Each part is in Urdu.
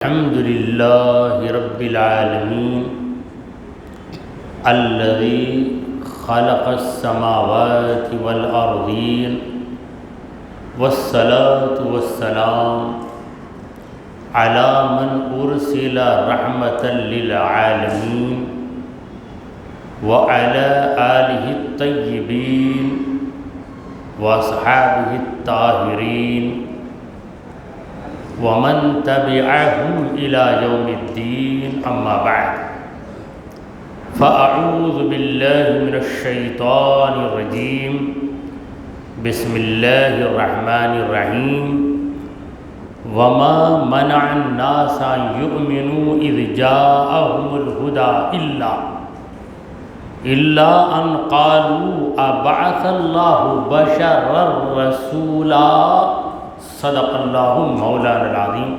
الحمد لله رب العالمين الذي خلق السماوات والأرضين والصلاة والسلام على من أرسل رحمة للعالمين وعلى آله الطيبين وأصحابه الطاهرين ومن تبعهم إلى يوم الدين أما بعد فأعوذ بالله من الشيطان الرجيم بسم الله الرحمن الرحيم وما منع الناس أن يؤمنوا إذ جاءهم الهدى إلا أن قالوا أبعث الله بشرا رسولا صدق اللہ مولانا العظیم۔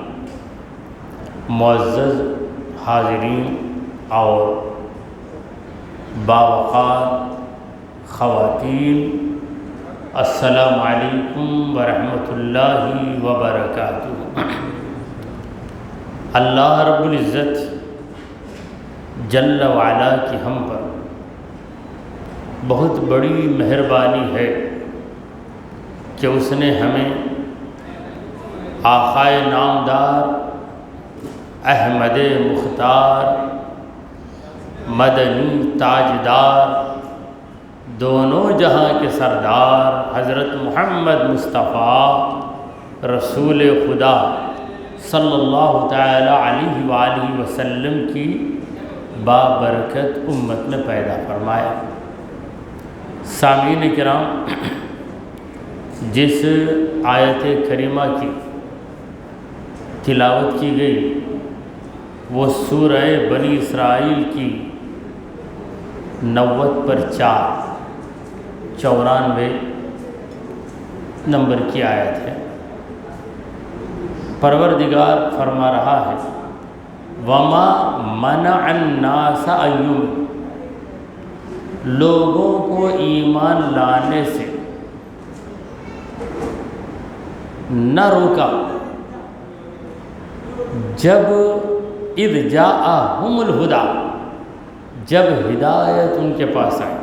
معزز حاضرین اور باوقار خواتین، السلام علیکم ورحمۃ اللہ وبرکاتہ۔ اللہ رب العزت جل وعلا کی ہم پر بہت بڑی مہربانی ہے کہ اس نے ہمیں آقائے نامدار احمد مختار مدنی تاجدار دونوں جہاں کے سردار حضرت محمد مصطفیٰ رسول خدا صلی اللہ تعالی علیہ وآلہ وسلم کی بابرکت امت میں پیدا فرمایا۔ سامعین کرام، جس آیت کریمہ کی تلاوت کی گئی وہ سورہ بنی اسرائیل کی 94 نمبر کی آیت ہے۔ پروردگار فرما رہا ہے وما منع الناس ان یؤمنوا، لوگوں کو ایمان لانے سے نہ روکا جب اذ جاءہم الہدی، جب ہدایت ان کے پاس آئی،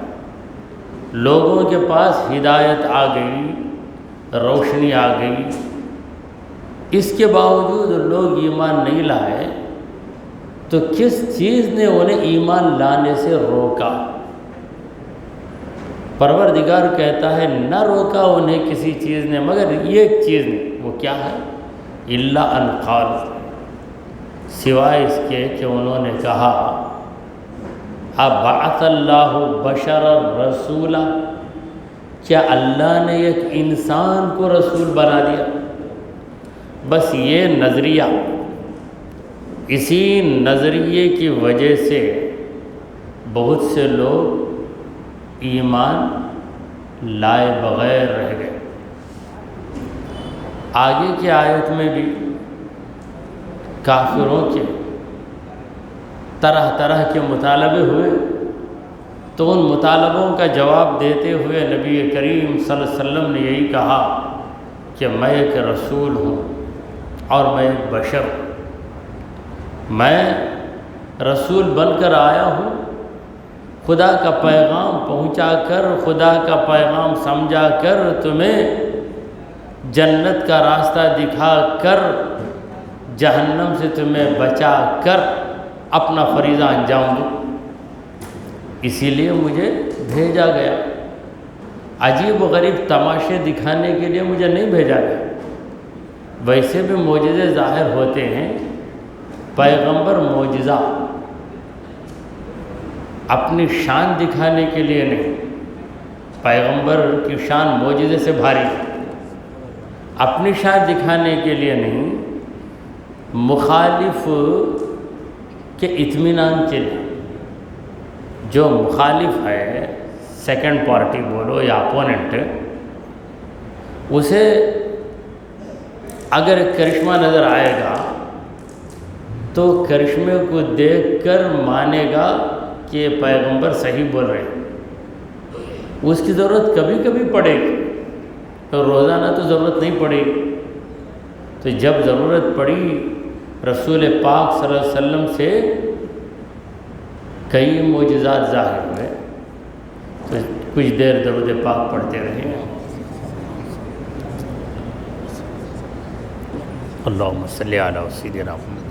لوگوں کے پاس ہدایت آ گئی، روشنی آ گئی، اس کے باوجود لوگ ایمان نہیں لائے تو کس چیز نے انہیں ایمان لانے سے روکا؟ پروردگار کہتا ہے نہ روکا انہیں کسی چیز نے مگر ایک چیز نے، وہ کیا ہے؟ الا ان قالوا، سوائے اس کے کہ انہوں نے کہا ابعث اللہ بشرا رسولا، کیا اللہ نے ایک انسان کو رسول بنا دیا؟ بس یہ نظریہ، اسی نظریے کی وجہ سے بہت سے لوگ ایمان لائے بغیر رہ گئے۔ آگے کی آیت میں بھی کافروں کے طرح طرح کے مطالبے ہوئے، تو ان مطالبوں کا جواب دیتے ہوئے نبی کریم صلی اللہ علیہ وسلم نے یہی کہا کہ میں ایک رسول ہوں اور میں ایک بشر ہوں، میں رسول بن کر آیا ہوں، خدا کا پیغام پہنچا کر، خدا کا پیغام سمجھا کر، تمہیں جنت کا راستہ دکھا کر، جہنم سے تمہیں بچا کر اپنا فریضہ انجام دوں، اسی لیے مجھے بھیجا گیا۔ عجیب و غریب تماشے دکھانے کے لیے مجھے نہیں بھیجا گیا۔ ویسے بھی معجزے ظاہر ہوتے ہیں، پیغمبر معجزہ اپنی شان دکھانے کے لیے نہیں، پیغمبر کی شان معجزے سے بھاری ہے، اپنی شان دکھانے کے لیے نہیں، مخالف کے اطمینان کے لیے۔ جو مخالف ہے، سیکنڈ پارٹی بولو یا اپوننٹ، اسے اگر کرشمہ نظر آئے گا تو کرشمے کو دیکھ کر مانے گا کہ پیغمبر صحیح بول رہے ہیں، اس کی ضرورت کبھی کبھی پڑے گی، تو روزانہ تو ضرورت نہیں پڑی، تو جب ضرورت پڑی رسول پاک صلی اللہ علیہ وسلم سے کئی معجزات ظاہر ہوئے، تو کچھ دیر درود پاک پڑھتے رہے۔ اللہم صلی علی سیدنا محمد۔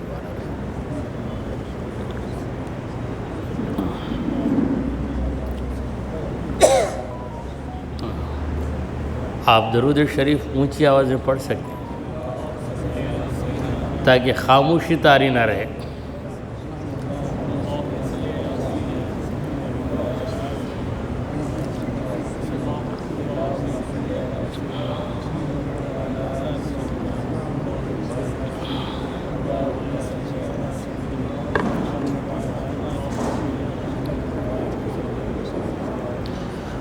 آپ درود شریف اونچی آواز میں پڑھ سکتے ہیں تاکہ خاموشی طاری نہ رہے۔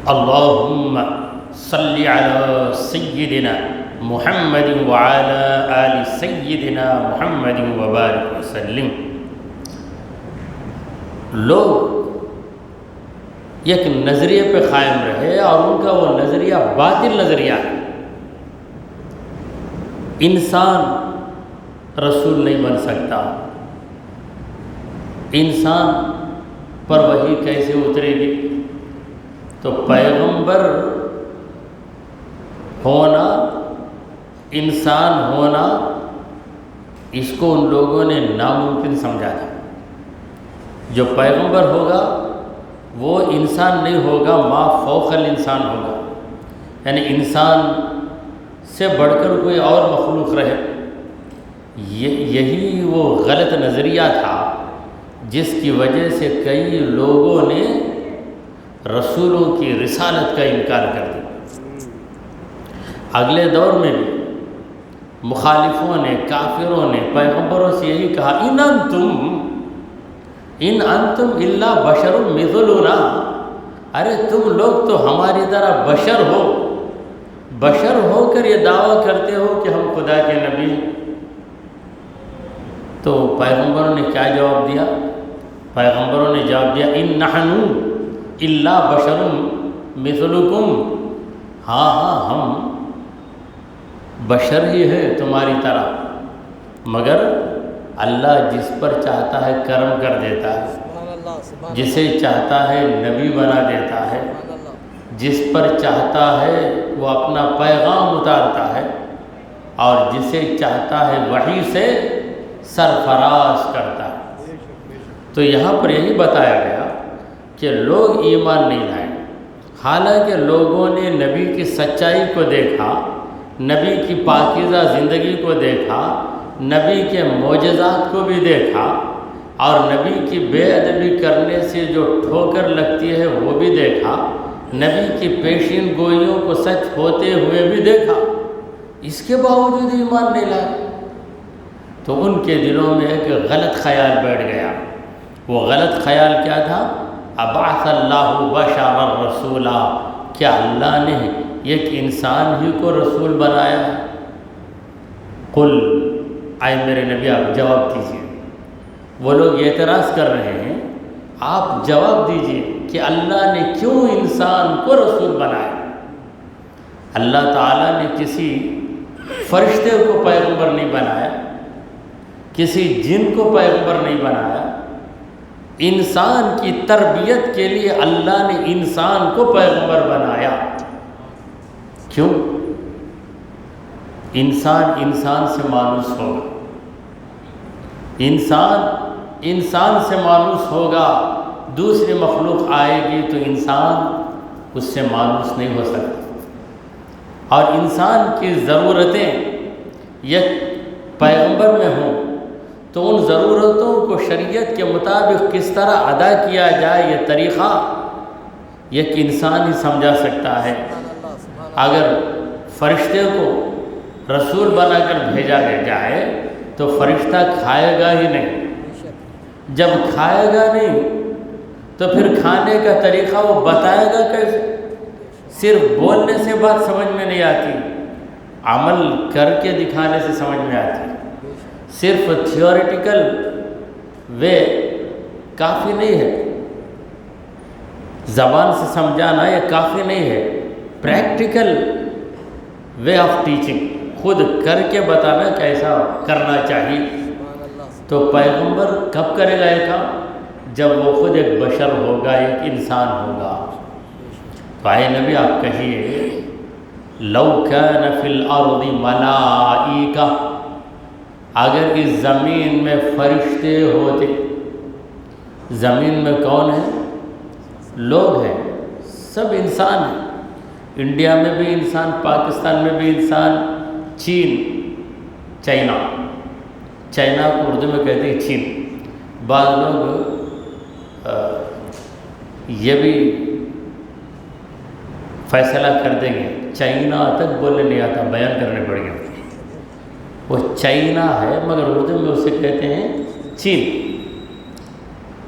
اللہم صلی علی سیدنا محمد وعلی آل سیدنا محمد وبارک وسلم۔ لوگ ایک نظریے پہ قائم رہے اور ان کا وہ نظریہ باطل نظریہ ہے۔ انسان رسول نہیں بن سکتا، انسان پر وحی کیسے اترے گی؟ تو پیغمبر ہونا، انسان ہونا، اس کو ان لوگوں نے ناممکن سمجھا تھا۔ جو پیغمبر ہوگا وہ انسان نہیں ہوگا، ما فوق الانسان ہوگا، یعنی انسان سے بڑھ کر کوئی اور مخلوق رہے۔ یہی وہ غلط نظریہ تھا جس کی وجہ سے کئی لوگوں نے رسولوں کی رسالت کا انکار کر دیا۔ اگلے دور میں بھی مخالفوں نے، کافروں نے پیغمبروں سے یہی کہا، ان انتم الا بشر مثلنا، ارے تم لوگ تو ہماری طرح بشر ہو، بشر ہو کر یہ دعویٰ کرتے ہو کہ ہم خدا کے نبی ہیں۔ تو پیغمبروں نے کیا جواب دیا؟ پیغمبروں نے جواب دیا، ان نحن الا بشر مثلکم، ہاں ہم بشر ہی ہے تمہاری طرح، مگر اللہ جس پر چاہتا ہے کرم کر دیتا ہے، جسے چاہتا ہے نبی بنا دیتا ہے، جس پر چاہتا ہے وہ اپنا پیغام اتارتا ہے، اور جسے چاہتا ہے وحی سے سرفراز کرتا ہے۔ تو یہاں پر یہی بتایا گیا کہ لوگ ایمان نہیں لائے، حالانکہ لوگوں نے نبی کی سچائی کو دیکھا، نبی کی پاکیزہ زندگی کو دیکھا، نبی کے معجزات کو بھی دیکھا، اور نبی کی بے ادبی کرنے سے جو ٹھوکر لگتی ہے وہ بھی دیکھا، نبی کی پیشین گوئیوں کو سچ ہوتے ہوئے بھی دیکھا، اس کے باوجود ایمان نہیں لائے۔ تو ان کے دلوں میں ایک غلط خیال بیٹھ گیا۔ وہ غلط خیال کیا تھا؟ ابعث اللہ بشرا رسولا، کیا اللہ نے ایک انسان ہی کو رسول بنایا؟ قل، آئے میرے نبی آپ جواب دیجیے۔ وہ لوگ اعتراض کر رہے ہیں، آپ جواب دیجیے کہ اللہ نے کیوں انسان کو رسول بنایا؟ اللہ تعالیٰ نے کسی فرشتے کو پیغمبر نہیں بنایا، کسی جن کو پیغمبر نہیں بنایا، انسان کی تربیت کے لیے اللہ نے انسان کو پیغمبر بنایا۔ کیوں؟ انسان سے مانوس ہوگا، انسان سے مانوس ہوگا، دوسری مخلوق آئے گی تو انسان اس سے مانوس نہیں ہو سکتا، اور انسان کی ضرورتیں یک پیغمبر میں ہوں تو ان ضرورتوں کو شریعت کے مطابق کس طرح ادا کیا جائے، یہ طریقہ ایک انسان ہی سمجھا سکتا ہے۔ اگر فرشتے کو رسول بنا کر بھیجا جائے تو فرشتہ کھائے گا ہی نہیں، جب کھائے گا نہیں تو پھر کھانے کا طریقہ وہ بتائے گا کیسے؟ صرف بولنے سے بات سمجھ میں نہیں آتی، عمل کر کے دکھانے سے سمجھ میں آتی۔ صرف تھیوریٹیکل وے کافی نہیں ہے، زبان سے سمجھانا یہ کافی نہیں ہے، پریکٹیکل وے آف ٹیچنگ، خود کر کے بتانا کیسا کرنا چاہیے۔ تو پیغمبر کب کرے گا یہ کام؟ جب وہ خود ایک بشر ہوگا، ایک انسان ہوگا۔ تو آئے نبی آپ کہیے لو کان فی الارض ملائکہ، اگر اس زمین میں فرشتے ہوتے۔ زمین میں کون ہیں؟ لوگ ہیں، سب انسان ہیں۔ انڈیا میں بھی انسان، پاکستان میں بھی انسان، چائنا کو اردو میں کہتے ہیں چین۔ بعض لوگ یہ بھی فیصلہ کر دیں گے چائنا تک بولنے نہیں آتا، بیان کرنے پڑ گئے۔ وہ چائنا ہے مگر اردو میں اسے کہتے ہیں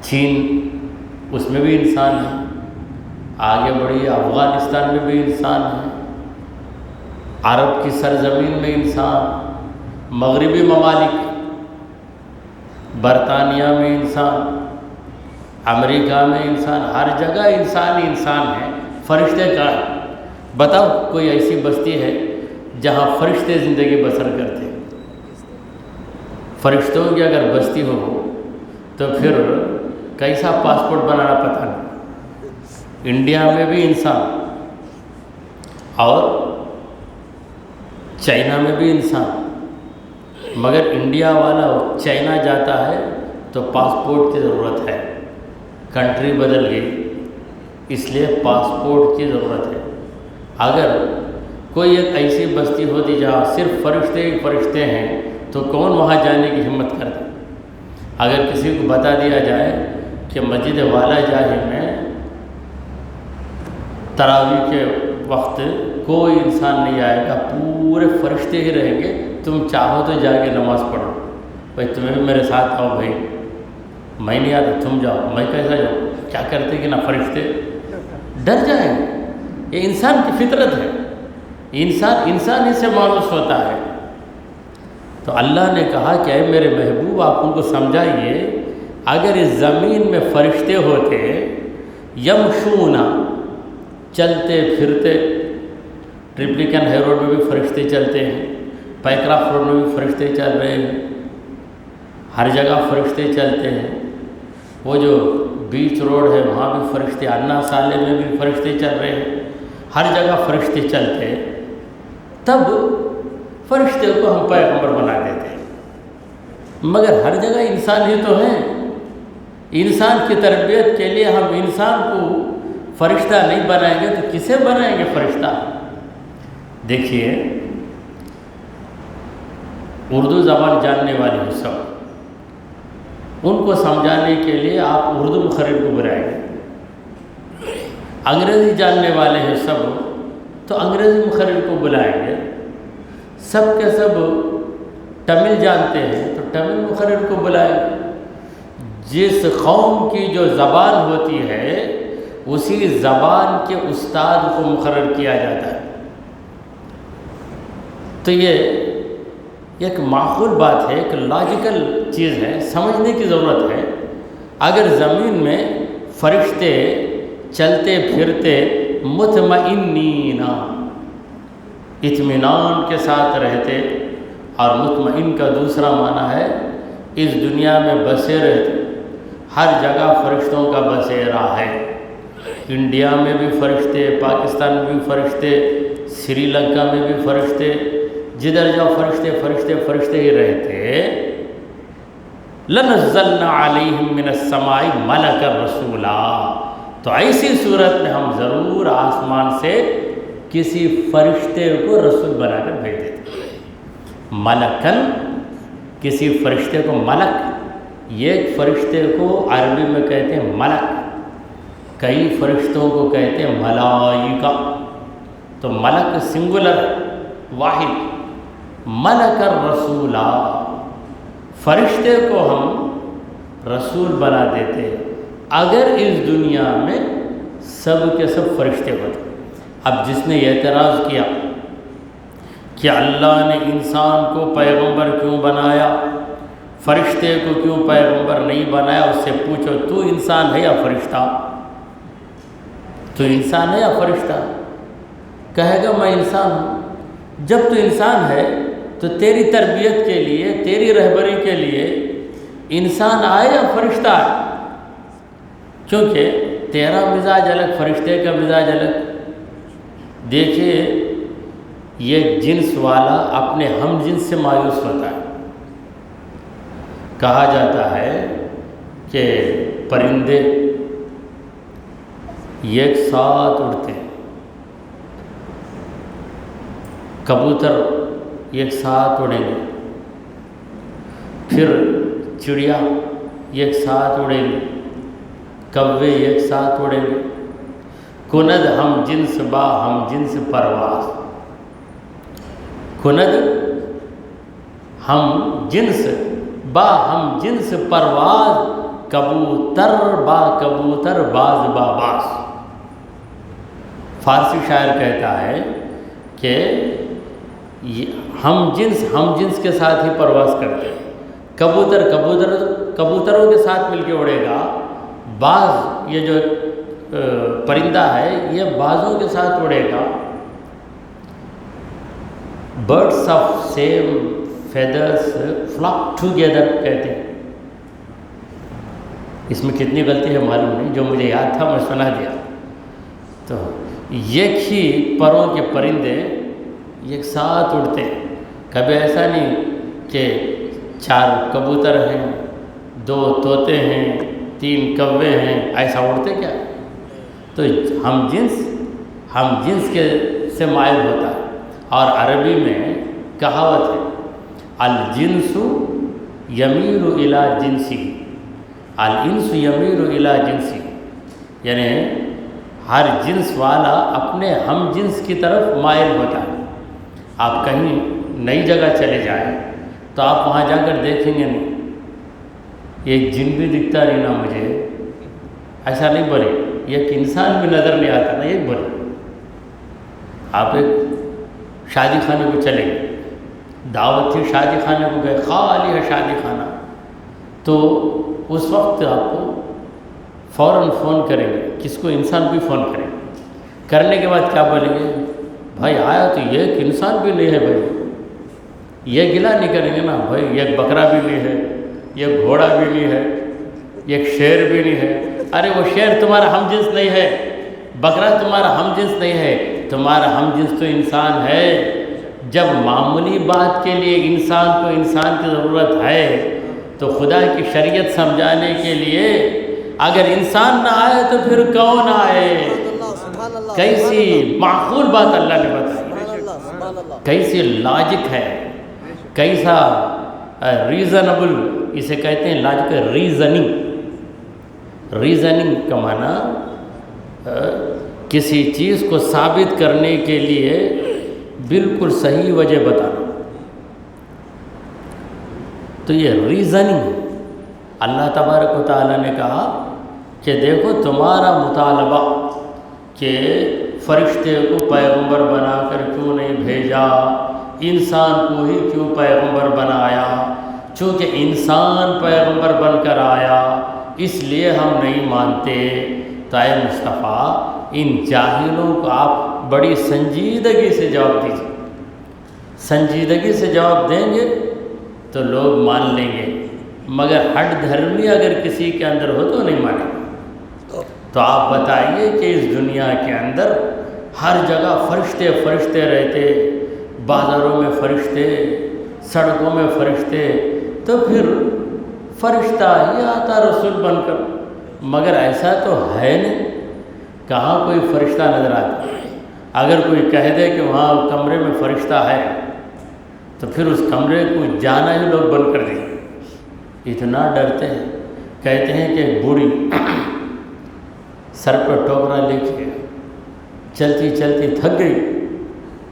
چین، اس میں بھی انسان ہے۔ آگے بڑھیے، افغانستان میں بھی انسان ہے، عرب کی سرزمین میں انسان، مغربی ممالک، برطانیہ میں انسان، امریکہ میں انسان، ہر جگہ انسان ہے۔ فرشتے کا بتاؤ کوئی ایسی بستی ہے جہاں فرشتے زندگی بسر کرتے ہیں؟ فرشتوں کی اگر بستی ہو تو پھر کیسا پاسپورٹ بنانا پتہ نہیں۔ انڈیا میں بھی انسان اور چائنا میں بھی انسان، مگر انڈیا والا چائنا جاتا ہے تو پاسپورٹ کی ضرورت ہے، کنٹری بدل گئی اس لیے پاسپورٹ کی ضرورت ہے۔ اگر کوئی ایک ایسی بستی ہوتی جہاں صرف فرشتے ہیں تو کون وہاں جانے کی ہمت کرتا؟ اگر کسی کو بتا دیا جائے کہ مسجد والا جاہی میں تراویح کے وقت کوئی انسان نہیں آئے گا، پورے فرشتے ہی رہیں گے، تم چاہو تو جا کے نماز پڑھو، بھائی تمہیں بھی میرے ساتھ آؤ، بھائی میں نہیں آتا تم جاؤ، میں کیسا جاؤں؟ کیا کرتے کہ نا فرشتے ڈر جائیں گے۔ یہ انسان کی فطرت ہے، انسان اس سے مایوس ہوتا ہے۔ تو اللہ نے کہا کہ اے میرے محبوب آپ ان کو سمجھائیے، اگر اس زمین میں فرشتے ہوتے، یمشونا چلتے پھرتے، ٹرپلیکن ہائی روڈ میں بھی فرشتے چلتے ہیں، پیکرافٹ روڈ میں بھی فرشتے چل رہے ہیں، ہر جگہ فرشتے چلتے ہیں، وہ جو بیچ روڈ ہے وہاں بھی فرشتے، انا سالے میں بھی فرشتے چل رہے ہیں، ہر جگہ فرشتے چلتے ہیں، تب فرشتے کو ہم پیغمبر بنا دیتے ہیں۔ مگر ہر جگہ انسان ہی تو ہیں، انسان کی تربیت کے لیے ہم انسان کو فرشتہ نہیں بنائیں گے تو کسے بنائیں گے فرشتہ؟ دیکھیے اردو زبان جاننے والے ہو سب، ان کو سمجھانے کے لیے آپ اردو مخرج کو بلائیں گے، انگریزی جاننے والے ہیں سب تو انگریزی مخرج کو بلائیں گے، سب کے سب تمل جانتے ہیں تو تمل مخرج کو بلائیں گے۔ جس قوم کی جو زبان ہوتی ہے اسی زبان کے استاد کو مقرر کیا جاتا ہے۔ تو یہ ایک معقول بات ہے، ایک لاجیکل چیز ہے، سمجھنے کی ضرورت ہے۔ اگر زمین میں فرشتے چلتے پھرتے مطمئنین، اطمینان کے ساتھ رہتے، اور مطمئن کا دوسرا معنی ہے اس دنیا میں بسے رہتے، ہر جگہ فرشتوں کا بسیرا ہے، انڈیا میں بھی فرشتے، پاکستان میں بھی فرشتے، سری لنکا میں بھی فرشتے، جدھر جاؤ فرشتے فرشتے فرشتے ہی رہتے۔ لَنَزَّلْنَا عَلَيْهِمْ مِنَ السَّمَاءِ مَلَكًا رَسُولًا، تو ایسی صورت میں ہم ضرور آسمان سے کسی فرشتے کو رسول بنا کر بھیج دیتے۔ ملکن، کسی فرشتے کو ملک، ایک فرشتے کو عربی میں کہتے ہیں ملک، کئی فرشتوں کو کہتے ہیں ملائکہ۔ تو ملک سنگولر واحد، ملک الرسولہ، فرشتے کو ہم رسول بنا دیتے اگر اس دنیا میں سب کے سب فرشتے ہوتے۔ اب جس نے اعتراض کیا کہ اللہ نے انسان کو پیغمبر کیوں بنایا، فرشتے کو کیوں پیغمبر نہیں بنایا، اس سے پوچھو تو انسان ہے یا فرشتہ؟ تو انسان ہے یا فرشتہ؟ کہے گا میں انسان ہوں۔ جب تو انسان ہے تو تیری تربیت کے لیے، تیری رہبری کے لیے انسان آئے یا فرشتہ آئے، کیونکہ تیرا مزاج الگ، فرشتے کا مزاج الگ۔ دیکھیے یہ جنس والا اپنے ہم جنس سے مایوس ہوتا ہے۔ کہا جاتا ہے کہ پرندے ایک ساتھ اڑتے ہیں، کبوتر ایک ساتھ اڑیں گے، پھر چڑیا ایک ساتھ اڑیں گے، کوے ایک ساتھ اڑیں گے۔ کند ہم جنس با ہم جنس پرواز، کند ہم جنس با ہم جنس پرواز، کبوتر با کبوتر باز با باز۔ فارسی شاعر کہتا ہے کہ ہم جنس کے ساتھ ہی پرواز کرتے ہیں۔ کبوتروں کے ساتھ مل کے اڑے گا، باز یہ جو پرندہ ہے یہ بازوں کے ساتھ اڑے گا۔ Birds of same feathers flock together کہتے ہیں۔ اس میں کتنی غلطی ہے معلوم نہیں، جو مجھے یاد تھا میں سنا دیا۔ تو ایک ہی پروں کے پرندے ایک ساتھ اڑتے ہیں۔ کبھی ایسا نہیں کہ 4 کبوتر ہیں، 2 طوطے ہیں، 3 کوے ہیں، ایسا اڑتے کیا؟ تو ہم جنس کے سے مائل ہوتا ہے۔ اور عربی میں کہاوت ہے الجنس یمیل الی جنسی، الانس یمیل الی جنسی، یعنی ہر جنس والا اپنے ہم جنس کی طرف مائل ہوتا ہے۔ آپ کہیں نئی جگہ چلے جائیں تو آپ وہاں جا کر دیکھیں گے نہیں ایک جن بھی دکھتا نہیں نا مجھے، ایسا نہیں بولے، ایک انسان بھی نظر نہیں آتا نا، ایک بولے۔ آپ ایک شادی خانے کو چلے گئے، دعوت تھی، شادی خانے کو گئے، خالی ہے شادی خانہ، تو اس وقت آپ کو فوراً فون کریں گے، کس کو؟ انسان بھی فون کریں گے۔ کرنے کے بعد کیا بولیں گے؟ بھائی آیا تو یہ ایک انسان بھی نہیں ہے بھائی، یہ گلا نہیں کریں گے نا بھائی، ایک بکرا بھی نہیں ہے، ایک گھوڑا بھی نہیں ہے، ایک شیر بھی نہیں ہے۔ ارے وہ شیر تمہارا ہم جنس نہیں ہے، بکرا تمہارا ہم جنس نہیں ہے، تمہارا ہم جنس تو انسان ہے۔ جب معمولی بات کے لیے انسان کو انسان کی ضرورت ہے تو خدا کی شریعت سمجھانے کے لیے اگر انسان نہ آئے تو پھر کون آئے؟ کیسی معقول بات اللہ نے بتائی، کیسی لاجک ہے، کیسا ریزنبل، اسے کہتے ہیں لاجک، ریزننگ کا معنی کسی چیز کو ثابت کرنے کے لیے بالکل صحیح وجہ بتانا۔ تو یہ ریزننگ، اللہ تبارک و تعالیٰ نے کہا کہ دیکھو تمہارا مطالبہ کہ فرشتے کو پیغمبر بنا کر کیوں نہیں بھیجا، انسان کو ہی کیوں پیغمبر بنایا، چونکہ انسان پیغمبر بن کر آیا اس لیے ہم نہیں مانتے۔ تو اے مصطفیٰ ان جاہلوں کو آپ بڑی سنجیدگی سے جواب دیجیے، سنجیدگی سے جواب دیں گے تو لوگ مان لیں گے، مگر ہٹ دھرمی اگر کسی کے اندر ہو تو نہیں مانے گا۔ تو آپ بتائیے کہ اس دنیا کے اندر ہر جگہ فرشتے فرشتے رہتے، بازاروں میں فرشتے، سڑکوں میں فرشتے، تو پھر فرشتہ ہی آتا رسول بن کر، مگر ایسا تو ہے نہیں، کہاں کوئی فرشتہ نظر آتا۔ اگر کوئی کہہ دے کہ وہاں کمرے میں فرشتہ ہے تو پھر اس کمرے کو جانا ہی لوگ بند کر دیں، اتنا ڈرتے ہیں۔ کہتے ہیں کہ ایک بوڑھی سر پر ٹوکرا لے کے چلتی چلتی تھک گئی،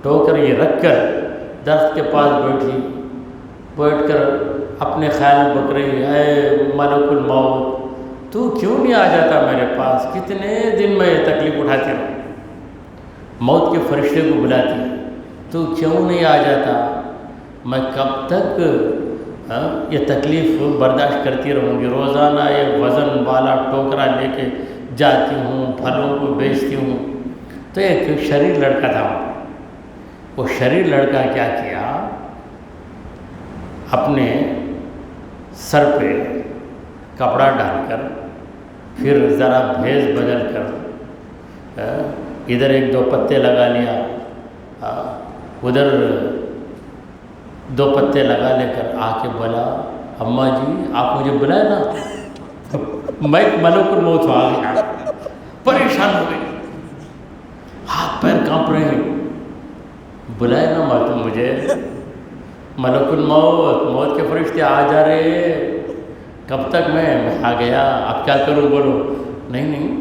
ٹوکر یہ رکھ کر درخت کے پاس بیٹھ کر اپنے خیال میں بک رہی، اے ملک الموت تو کیوں نہیں آ جاتا میرے پاس، کتنے دن میں یہ تکلیف اٹھاتی ہوں، موت کے فرشتے کو بلاتی، تو کیوں نہیں آ جاتا، میں کب تک یہ تکلیف برداشت کرتی رہوں گی، روزانہ یہ وزن والا ٹوکرا لے کے جاتی ہوں، پھلوں کو بیچتی ہوں۔ تو ایک شریر لڑکا تھا، وہ شریر لڑکا کیا کیا، اپنے سر پہ کپڑا ڈال کر پھر ذرا بھیس بدل کر ادھر ایک دو پتے لگا لیا، ادھر دو پتے لگا لے کر آ کے بولا اماں جی آپ مجھے بلائے نا، میں ملک الموت آ گیا، پریشان ہو گئی، ہاتھ پیر کانپ رہے ہیں، بلائے نا ماں تم مجھے، ملک الموت، موت کے فرشتے آ جا رہے ہیں، کب تک میں آ گیا، اب کیا کروں؟ بولو نہیں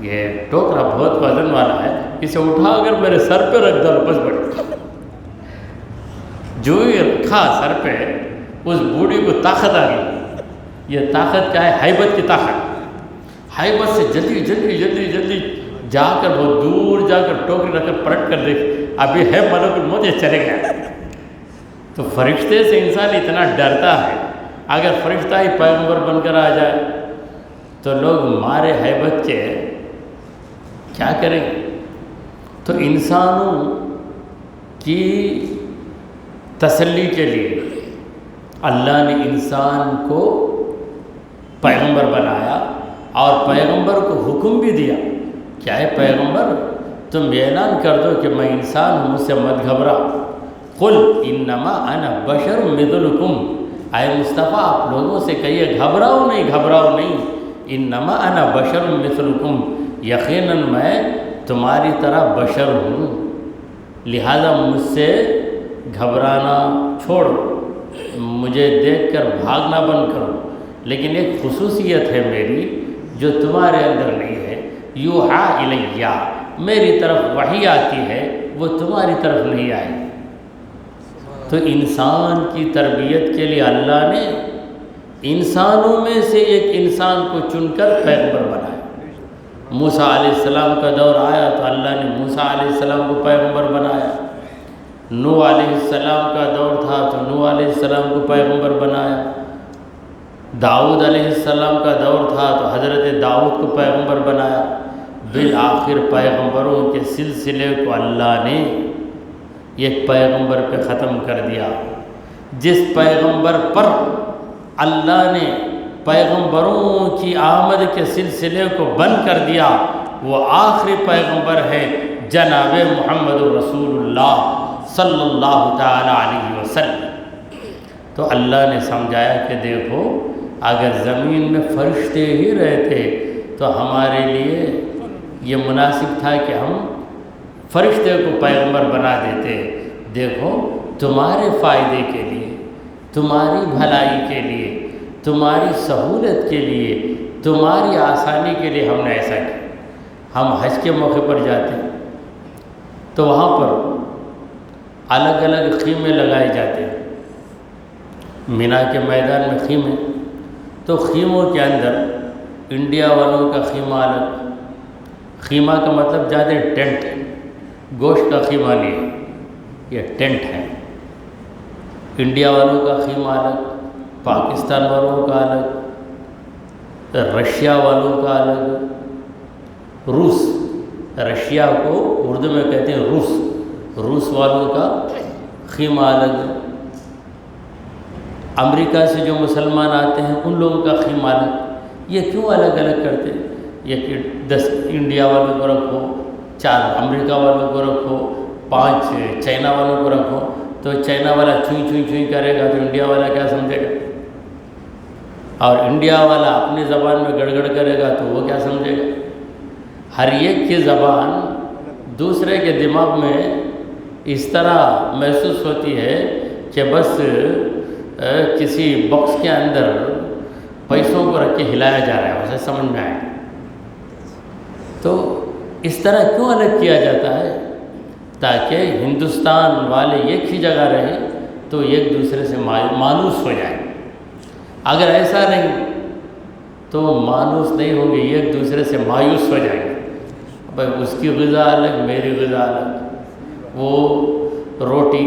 یہ ٹوکرا بہت وزن والا ہے، اسے اٹھا اگر میرے سر پہ رکھ دو بس بڑھ، جو ہی رکھا سر پہ اس بوڑھی کو طاقت آ گئی۔ یہ طاقت کیا ہے؟ ہیبت کی طاقت، ہیبت سے جلدی جا کر بہت دور جا کر ٹوکری رکھ کر پلٹ کر دیکھ ابھی ہے ملک الموت، یہ چلے گیا۔ تو فرشتے سے انسان اتنا ڈرتا ہے، اگر فرشتہ ہی پیغمبر بن کر آ جائے تو لوگ مارے ہیبت کے کیا کریں؟ تو انسانوں کی تسلی کے لیے اللہ نے انسان کو پیغمبر بنایا اور پیغمبر کو حکم بھی دیا، کیا ہے پیغمبر تم یہ اعلان کر دو کہ میں انسان ہوں، مجھ سے مت گھبرا، قل انما انا بشر مثلکم، اے مصطفیٰ آپ لوگوں سے کہیے گھبراؤ نہیں، انما انا بشر مثلکم، یقیناً میں تمہاری طرح بشر ہوں، لہذا مجھ سے گھبرانا چھوڑو، مجھے دیکھ کر بھاگنا بند کرو، لیکن ایک خصوصیت ہے میری جو تمہارے اندر نہیں ہے، یوحا الیہ، میری طرف وحی آتی ہے، وہ تمہاری طرف نہیں آئی۔ تو انسان کی تربیت کے لیے اللہ نے انسانوں میں سے ایک انسان کو چن کر پیغمبر بنایا۔ موسیٰ علیہ السلام کا دور آیا تو اللہ نے موسیٰ علیہ السلام کو پیغمبر بنایا، نوح علیہ السلام کا دور تھا تو نوح علیہ السلام کو پیغمبر بنایا، داؤد علیہ السلام کا دور تھا تو حضرت داؤد کو پیغمبر بنایا، بالآخر پیغمبروں کے سلسلے کو اللہ نے ایک پیغمبر پہ ختم کر دیا۔ جس پیغمبر پر اللہ نے پیغمبروں کی آمد کے سلسلے کو بند کر دیا وہ آخری پیغمبر ہے جناب محمد رسول اللہ صلی اللہ تعالی علیہ وسلم۔ تو اللہ نے سمجھایا کہ دیکھو اگر زمین میں فرشتے ہی رہتے تو ہمارے لیے یہ مناسب تھا کہ ہم فرشتے کو پیغمبر بنا دیتے، دیکھو تمہارے فائدے کے لیے، تمہاری بھلائی کے لیے، تمہاری سہولت کے لیے، تمہاری آسانی کے لیے ہم نے ایسا کیا۔ ہم حج کے موقع پر جاتے ہیں تو وہاں پر الگ الگ خیمے لگائے جاتے ہیں، مینا کے میدان میں خیمے، تو خیموں کے اندر انڈیا والوں کا خیمہ الگ، خیمہ کا مطلب زیادہ ٹینٹ، گوشت کا خیمہ نہیں ہے، یہ ٹینٹ ہے۔ انڈیا والوں کا خیمہ الگ، پاکستان والوں کا الگ، رشیا والوں کا الگ، روس، رشیا کو اردو میں کہتے ہیں روس والوں کا خیمہ الگ، امریکہ سے جو مسلمان آتے ہیں ان لوگوں کا خیمہ الگ۔ یہ کیوں الگ الگ کرتے ہیں؟ یہ کہ 10 انڈیا والوں کو رکھو، 4 امریکہ والوں کو رکھو، 5 چائنا والوں کو رکھو، تو چائنا والا چوئی کرے گا تو انڈیا والا کیا سمجھے گا؟ اور انڈیا والا اپنی زبان میں گڑگڑ کرے گا تو وہ کیا سمجھے گا؟ ہر ایک کی زبان دوسرے کے دماغ میں اس طرح محسوس ہوتی ہے کہ بس کسی باکس کے اندر پیسوں کو رکھ کے ہلایا جا رہا ہے، اسے سمجھ میں آئے۔ تو اس طرح کیوں الگ کیا جاتا ہے؟ تاکہ ہندوستان والے ایک ہی جگہ رہیں تو ایک دوسرے سے مانوس ہو جائیں۔ اگر ایسا نہیں تو مانوس نہیں ہوں گے، ایک دوسرے سے مایوس ہو جائیں گے۔ بھائی اس کی غذا الگ، میری غذا الگ، وہ روٹی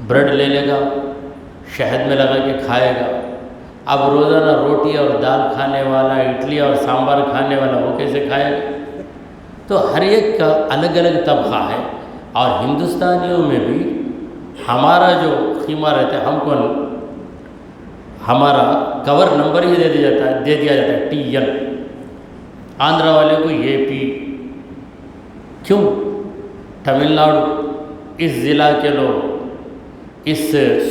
بریڈ لے لے گا، شہد میں لگا کے کھائے گا، اب روزانہ روٹی اور دال کھانے والا، اڈلی اور سامبر کھانے والا وہ کیسے کھائے گا؟ تو ہر ایک کا الگ الگ طبقہ ہے۔ اور ہندوستانیوں میں بھی ہمارا جو خیمہ رہتا ہے، ہمارا کور نمبر ہی دے دیا جاتا ہے TN، آندھرا والے کو AP۔ کیوں؟ تمل ناڈو، اس ضلع کے لوگ، اس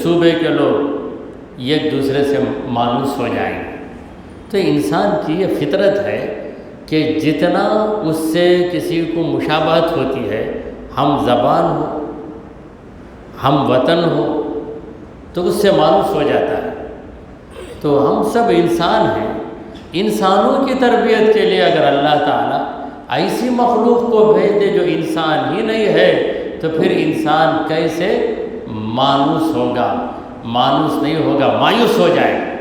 صوبے کے لوگ ایک دوسرے سے مانوس ہو جائیں گے۔ تو انسان کی یہ فطرت ہے کہ جتنا اس سے کسی کو مشابہت ہوتی ہے، ہم زبان ہو، ہم وطن ہو، تو اس سے مانوس ہو جاتا ہے۔ تو ہم سب انسان ہیں، انسانوں کی تربیت کے لیے اگر اللہ تعالیٰ ایسی مخلوق کو بھیج دے جو انسان ہی نہیں ہے، تو پھر انسان کیسے مانوس ہوگا؟ مانوس نہیں ہوگا، مایوس ہو جائے گا۔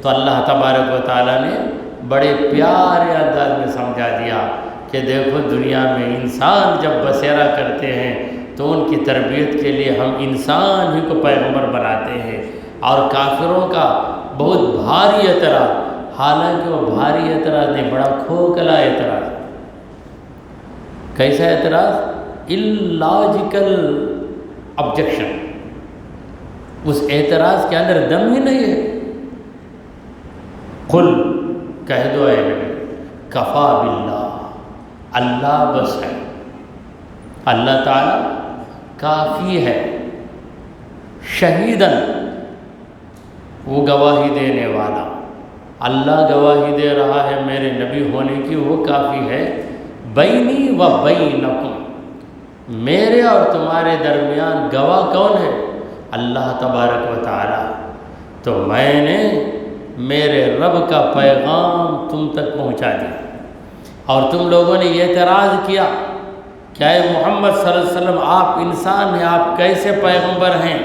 تو اللہ تبارک و تعالیٰ نے بڑے پیارے انداز میں سمجھا دیا کہ دیکھو دنیا میں انسان جب بسیرا کرتے ہیں تو ان کی تربیت کے لیے ہم انسان ہی کو پیغمبر بناتے ہیں۔ اور کافروں کا بہت بھاری اعتراض، حالانکہ وہ بھاری اعتراض نہیں، بڑا کھوکھلا اعتراض۔ کیسا اعتراض؟ illogical objection۔ اس اعتراض کے اندر دم ہی نہیں ہے۔ قل، کہہ دو اے نبی، کفا باللہ، اللہ بس ہے، اللہ تعالیٰ کافی ہے، شہیداً، وہ گواہی دینے والا، اللہ گواہی دے رہا ہے میرے نبی ہونے کی، وہ کافی ہے، بینی و بینکم، میرے اور تمہارے درمیان گواہ کون ہے؟ اللہ تبارک و تعالی۔ تو میں نے میرے رب کا پیغام تم تک پہنچا دیا، اور تم لوگوں نے یہ اعتراض کیا کہ اے محمد صلی اللہ علیہ وسلم آپ انسان ہیں، آپ کیسے پیغمبر ہیں؟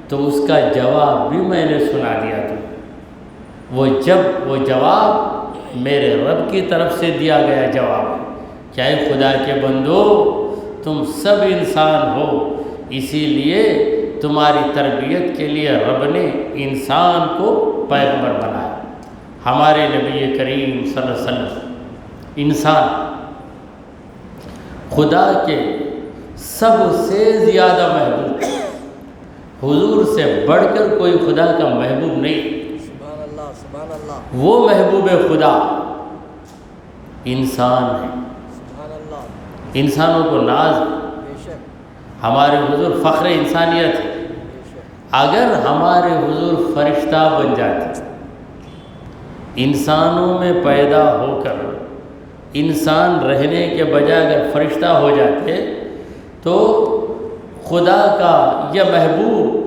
تو اس کا جواب بھی میں نے سنا دیا تم۔ وہ جواب میرے رب کی طرف سے دیا گیا جواب ہے کہ اے خدا کے بندو، تم سب انسان ہو، اسی لیے تمہاری تربیت کے لیے رب نے انسان کو پیغمبر بنایا۔ ہمارے نبی کریم صلی اللہ علیہ وسلم انسان، خدا کے سب سے زیادہ محبوب، حضور سے بڑھ کر کوئی خدا کا محبوب نہیں۔ سبحان اللہ، سبحان اللہ۔ وہ محبوب خدا انسان ہے۔ سبحان اللہ۔ انسانوں کو ناز، بے شک، ہمارے حضور فخر انسانیت ہے۔ بے شک۔ اگر ہمارے حضور فرشتہ بن جاتے، انسانوں میں پیدا ہو کر انسان رہنے کے بجائے اگر فرشتہ ہو جاتے، تو خدا کا یہ محبوب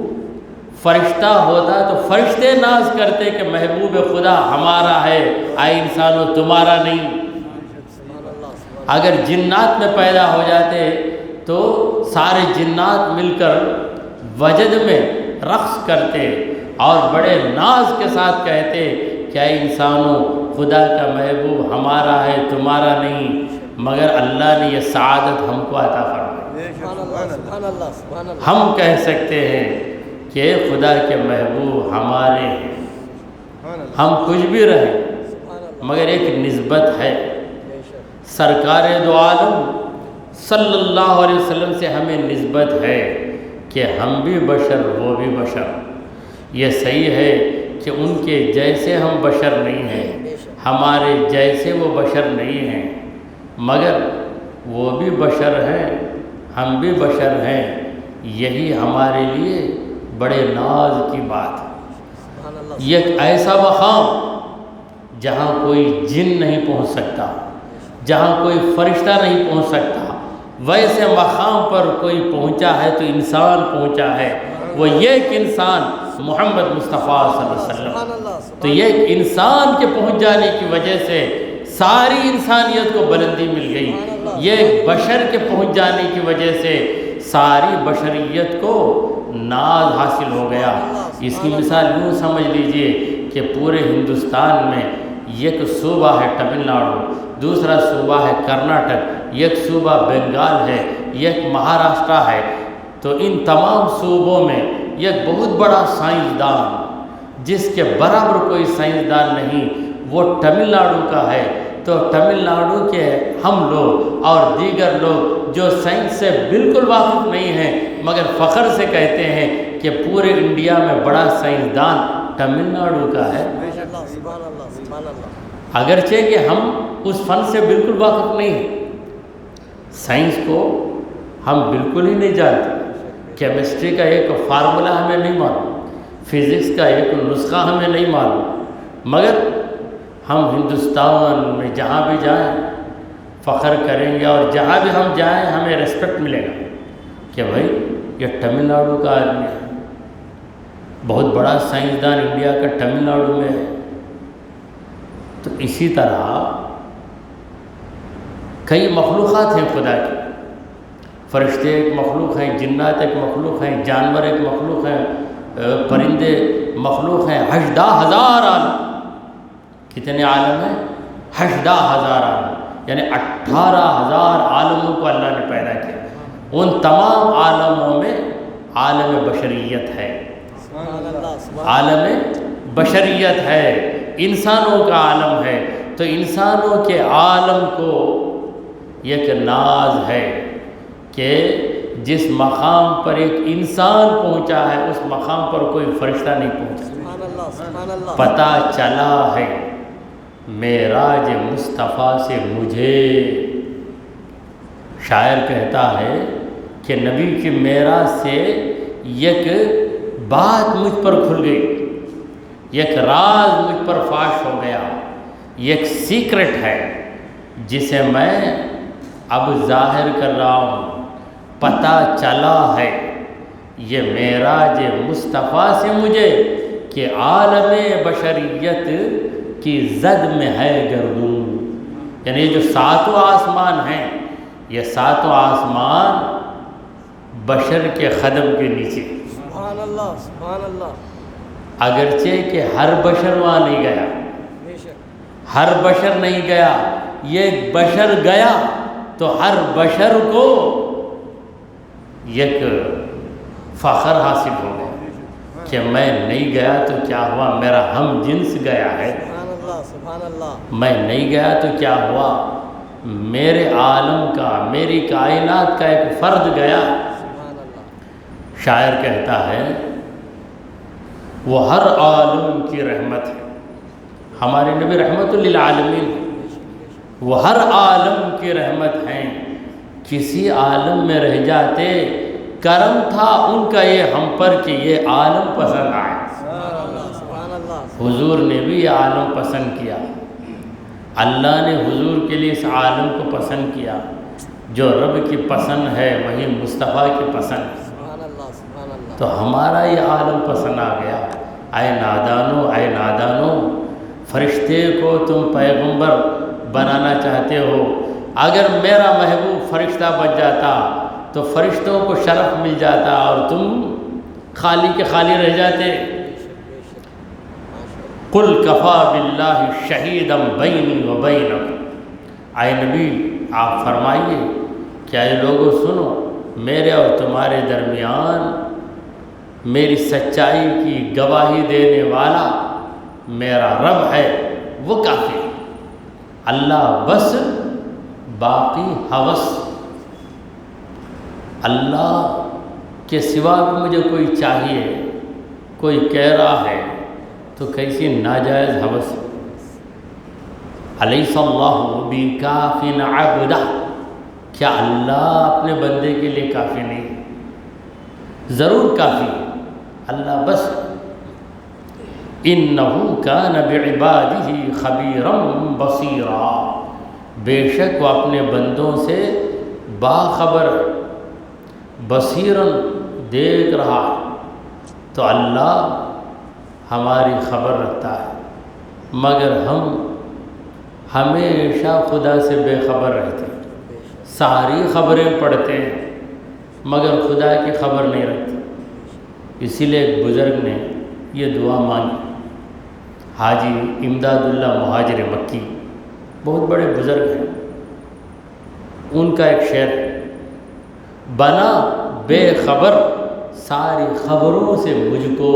فرشتہ ہوتا تو فرشتے ناز کرتے کہ محبوب خدا ہمارا ہے، اے انسانوں تمہارا نہیں۔ سبحان اللہ، سبحان اگر جنات میں پیدا ہو جاتے تو سارے جنات مل کر وجد میں رقص کرتے اور بڑے ناز کے ساتھ کہتے کہ اے انسانوں خدا کا محبوب ہمارا ہے، تمہارا نہیں، مگر اللہ نے یہ سعادت ہم کو عطا فرمائی۔ اللہ، سبحان اللہ، سبحان اللہ۔ ہم کہہ سکتے ہیں کہ خدا کے محبوب ہمارے ہیں، ہم کچھ بھی رہیں، سبحان اللہ، مگر ایک نسبت ہے۔ بے شک، سرکار دو عالم صلی اللہ علیہ وسلم سے ہمیں نسبت ہے کہ ہم بھی بشر، وہ بھی بشر۔ یہ صحیح ہے کہ ان کے جیسے ہم بشر نہیں ہیں، ہمارے جیسے وہ بشر نہیں ہیں، مگر وہ بھی بشر ہیں، ہم بھی بشر ہیں۔ یہی ہمارے لیے بڑے ناز کی بات ہے۔ سبحان اللہ۔ یہ ایک ایسا مقام جہاں کوئی جن نہیں پہنچ سکتا، جہاں کوئی فرشتہ نہیں پہنچ سکتا، ویسے مقام پر کوئی پہنچا ہے تو انسان پہنچا ہے، وہ یہ ایک انسان محمد مصطفیٰ صلی اللہ علیہ سبحان وسلم۔ اللہ، تو یہ ایک انسان کے پہنچ جانے کی وجہ سے ساری انسانیت کو بلندی مل گئی، یہ ایک بشر کے پہنچ جانے کی وجہ سے ساری بشریت کو ناز حاصل ہو گیا۔ اس کی مثال یوں سمجھ لیجئے کہ پورے ہندوستان میں ایک صوبہ ہے تمل ناڈو، دوسرا صوبہ ہے کرناٹک، ایک صوبہ بنگال ہے، ایک مہاراشٹرا ہے۔ تو ان تمام صوبوں میں ایک بہت بڑا سائنسدان جس کے برابر کوئی سائنسدان نہیں، وہ تمل ناڈو کا ہے۔ تو تمل ناڈو کے ہم لوگ اور دیگر لوگ جو سائنس سے بالکل واقف نہیں ہیں، مگر فخر سے کہتے ہیں کہ پورے انڈیا میں بڑا سائنسدان تمل ناڈو کا ہے، سبحان اللہ سبحان اللہ. اگرچہ کہ ہم اس فن سے بالکل واقف نہیں ہیں، سائنس کو ہم بالکل ہی نہیں جانتے، کیمسٹری کا ایک فارمولہ ہمیں نہیں معلوم، فزکس کا ایک نسخہ ہمیں نہیں معلوم، مگر ہم ہندوستان میں جہاں بھی جائیں فخر کریں گے، اور جہاں بھی ہم جائیں ہمیں ریسپیکٹ ملے گا کہ بھائی یہ تمل ناڈو کا آدمی ہے، بہت بڑا سائنسدان انڈیا کا تمل ناڈو میں ہے. تو اسی طرح کئی مخلوقات ہیں خدا کی، فرشتے ایک مخلوق ہیں، جنات ایک مخلوق ہیں، جانور ایک مخلوق ہیں، پرندے مخلوق ہیں، 18,000 عالم. کتنے عالم ہیں؟ 18,000 عالم، یعنی 18,000 عالموں کو اللہ نے پیدا کیا. ان تمام عالموں میں عالم بشریت ہے، سبحان اللہ سبحان عالم بشریت ہے، انسانوں کا عالم ہے. تو انسانوں کے عالم کو ایک ناز ہے کہ جس مقام پر ایک انسان پہنچا ہے اس مقام پر کوئی فرشتہ نہیں پہنچا. سبحان اللہ سبحان اللہ. پتہ چلا ہے معراج مصطفیٰ سے مجھے. شاعر کہتا ہے کہ نبی کی معراج سے ایک بات مجھ پر کھل گئی، ایک راز مجھ پر فاش ہو گیا، ایک سیکرٹ ہے جسے میں اب ظاہر کر رہا ہوں. پتہ چلا ہے یہ معراج مصطفیٰ سے مجھے کہ عالم بشریت کی زد میں ہے گردون. یعنی یہ جو 7 آسمان ہیں، یہ 7 آسمان بشر کے قدم کے نیچے. سبحان اللہ سبحان اللہ. اگرچہ کہ ہر بشر وہاں نہیں گیا، بے شک ہر بشر نہیں گیا، یہ بشر گیا تو ہر بشر کو ایک فخر حاصل ہو گیا کہ میں نہیں گیا تو کیا ہوا، میرا ہم جنس گیا ہے. سبحان اللہ سبحان اللہ. میں نہیں گیا تو کیا ہوا، میرے عالم کا، میری کائنات کا ایک فرد گیا. سبحان اللہ. شاعر کہتا ہے وہ ہر عالم کی رحمت ہے. ہمارے نبی رحمت للعالمین، وہ ہر عالم کی رحمت ہیں. کسی عالم میں رہ جاتے کرم تھا ان کا یہ ہم پر کہ یہ عالم پسند آئے. سبحان اللہ سبحان اللہ. حضور نے بھی یہ عالم پسند کیا، اللہ نے حضور کے لیے اس عالم کو پسند کیا. جو رب کی پسند ہے وہی مصطفیٰ کی پسند. سبحان اللہ سبحان اللہ. تو ہمارا یہ عالم پسند آ گیا. اے نادانو، اے نادانو، فرشتے کو تم پیغمبر بنانا چاہتے ہو. اگر میرا محبوب فرشتہ بن جاتا تو فرشتوں کو شرف مل جاتا اور تم خالی کے خالی رہ جاتے. قل کفا باللہ شہیدا بینی و بینکم. اے نبی آپ فرمائیے کہ اے لوگوں سنو، میرے اور تمہارے درمیان میری سچائی کی گواہی دینے والا میرا رب ہے، وہ کافی ہے. اللہ بس باقی ہوس، اللہ کے سوا بھی مجھے کوئی چاہیے، کوئی کہہ رہا ہے تو کیسی ناجائز ہوس. الیس اللہ بکاف عبدہ، کیا اللہ اپنے بندے کے لیے کافی نہیں؟ ضرور کافی ہے اللہ. بس انہ کان بعبادہ خبیرا بصیرا، بے شک وہ اپنے بندوں سے باخبر، بصیراً دیکھ رہا ہے. تو اللہ ہماری خبر رکھتا ہے، مگر ہم ہمیشہ خدا سے بے خبر رہتے ہیں. ساری خبریں پڑھتے ہیں مگر خدا کی خبر نہیں رکھتے. اسی لیے ایک بزرگ نے یہ دعا مانگی، حاجی امداد اللہ مہاجر مکی، بہت بڑے بزرگ ہیں. ان کا ایک شعر ہے، بنا بے خبر ساری خبروں سے مجھ کو.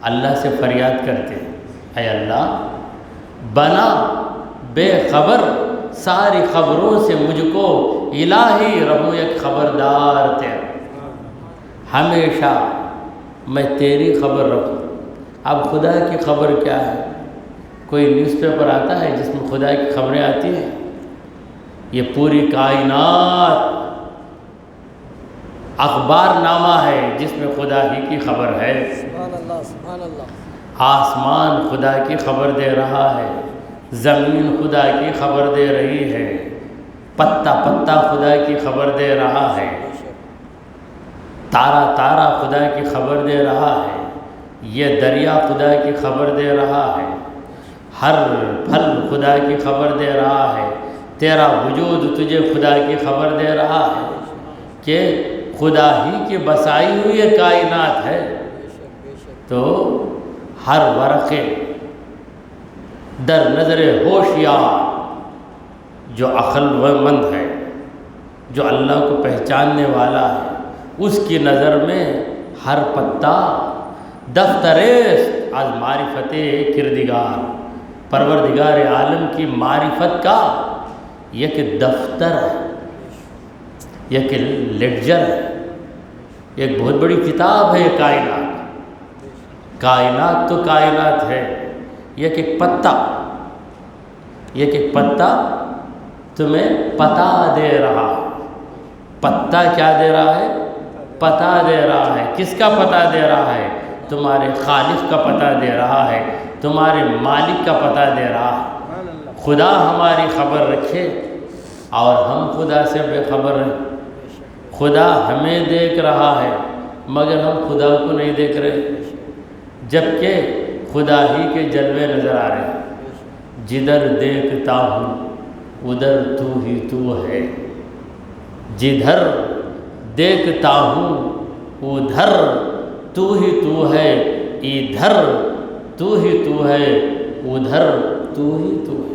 اللہ سے فریاد کرتے ہیں، اے اللہ بنا بے خبر ساری خبروں سے مجھ کو، الہی رہوں ایک خبردار تیرا. ہمیشہ میں تیری خبر رکھوں، اب خدا کی خبر کیا ہے؟ کوئی نیوز پیپر آتا ہے جس میں خدا کی خبریں آتی ہیں؟ یہ پوری کائنات اخبار نامہ ہے جس میں خدا ہی کی خبر ہے۔ سبحان اللہ سبحان اللہ۔ آسمان خدا کی خبر دے رہا ہے، زمین خدا کی خبر دے رہی ہے، پتا پتا خدا کی خبر دے رہا ہے، تارا تارا خدا کی خبر دے رہا ہے، یہ دریا خدا کی خبر دے رہا ہے، ہر پھل خدا کی خبر دے رہا ہے، تیرا وجود تجھے خدا کی خبر دے رہا ہے کہ خدا ہی کی بسائی ہوئی یہ کائنات ہے۔ تو ہر ورقے در نظر ہوشیار جو عقل مند ہے، جو اللہ کو پہچاننے والا ہے، اس کی نظر میں ہر پتا دفتریست از معرفت کردگار، پروردگار عالم کی معرفت کا یک دفتر ہے، یک لیڈجر ہے، ایک بہت بڑی کتاب ہے یہ کائنات۔ کائنات تو کائنات ہے، یک ایک پتا، یک ایک پتا تمہیں پتا دے رہا ہے۔ پتا کیا دے رہا ہے؟ پتا دے رہا ہے۔ کس کا پتا دے رہا ہے؟ تمہارے خالق کا پتا دے رہا ہے، تمہارے مالک کا پتا دے رہا ہے۔ خدا ہماری خبر رکھے اور ہم خدا سے بے خبر ہیں۔ خدا ہمیں دیکھ رہا ہے مگر ہم خدا کو نہیں دیکھ رہے، جبکہ خدا ہی کے جلوے نظر آ رہے ہیں۔ جدھر دیکھتا ہوں ادھر تو ہی تو ہے، جدھر دیکھتا ہوں ادھر تو ہی تو ہے، ادھر تو ہی تو ہے، ادھر تو ہی تو ہے۔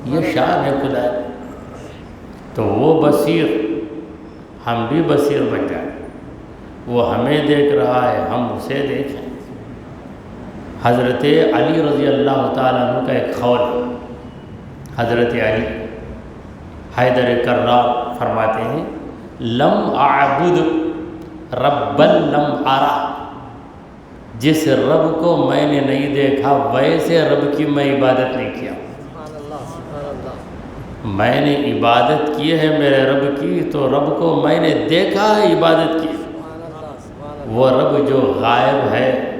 یہ شان ہے خدا۔ تو وہ بصیر، ہم بھی بصیر بن جائیں۔ وہ ہمیں دیکھ رہا ہے، ہم اسے دیکھیں۔ حضرت علی رضی اللہ تعالیٰ عنہ کا ایک قول ہے۔ حضرت علی حیدر کرار فرماتے ہیں، لم اعبد ربا لم ارا، جس رب کو میں نے نہیں دیکھا ویسے رب کی میں عبادت نہیں کیا۔ میں نے عبادت کی ہے میرے رب کی تو رب کو میں نے دیکھا ہے، عبادت کی۔ وہ رب جو غائب ہے